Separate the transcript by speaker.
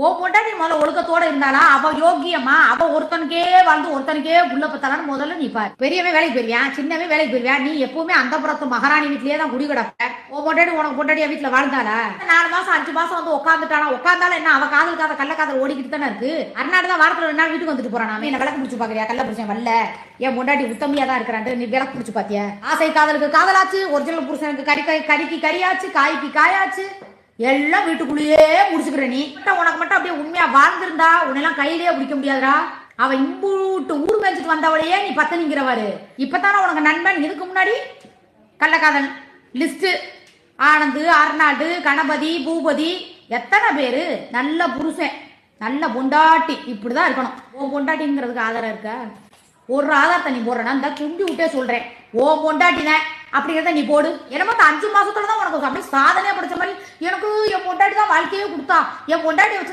Speaker 1: ஓ பொண்டாட்டி முதல்ல ஒழுக்கத்தோட இருந்தாளா? அவ யோக்கியமா? அவ ஒருத்தனுக்கே வந்து ஒருத்தனுக்கே புள்ள பத்தலான்னு முதல்ல நீ பாரு. பெரியவன் வேலைக்கு போயிருவியான், சின்னவன் வேலைக்கு போயிருவியான். நீ எப்பவுமே அந்த புறத்து மகாராணி வீட்லயே தான் குடி கிடப்ப. உன் பொண்டாட்டி உனக்கு பொண்டாட்டியா வீட்டுல வாழ்ந்தாளா? 4 மாசம் 5 மாசம் வந்து உட்காந்துட்டானா? உட்காந்தாலும் என்ன, அவ காதல் கள்ளக்காதல் ஓடிக்கிட்டு தானே இருக்கு. அண்ணாடு தான் வாரத்துல 2 நாள் வீட்டுக்கு வந்துட்டு போறான். என்ன விளக்கு பிடிச்சு பாக்குறியா? கள்ள புருஷன் வரல, என் பொண்டாட்டி உத்தமியா தான் இருக்கிறான். நீ விளக்கு பிடிச்சு பாத்தியா? ஆசை காதலுக்கு காதலாச்சு, ஒரிஜினல் புருஷனுக்கு கறிக்கு கறியாச்சு, காய்க்கு காயாச்சு, எல்லாம் வீட்டுக்குள்ளேயே முடிச்சுக்கிற. நீ உனக்கு மட்டும் அப்படியே உண்மையா வாழ்ந்திருந்தா உன்னெல்லாம் கையிலேயே பிடிக்க முடியாதுடா. அவ இம்பூட்டு ஊர் மேய்ச்சிட்டு வந்தவளையே நீ பத்த நிக்கிறவாரு. இப்பதானே உனக்கு நண்பன். இதுக்கு முன்னாடி கள்ளக்காதல் லிஸ்ட், ஆனந்து, அர்நாடு, கணபதி, பூபதி, எத்தனை பேரு. நல்ல புருஷன், நல்ல பொண்டாட்டி, இப்படிதான் இருக்கணும். உன் பொண்டாட்டிங்கிறதுக்கு ஆதாரம் இருக்கா? ஒரு ஆதாரத்தை நீ போடுறனா இந்த குண்டி விட்டே சொல்றேன். ஓ பொண்டாட்டினேன் அப்படிங்கிறத நீ போடு. என்னமோ 5 மாசத்துல தான் உனக்கு அப்படி சாதனையா படிச்ச மாதிரி எனக்கு என் பொண்டாட்டி தான் வாழ்க்கையே கொடுத்தா, என் பொண்டாட்டி வச்சு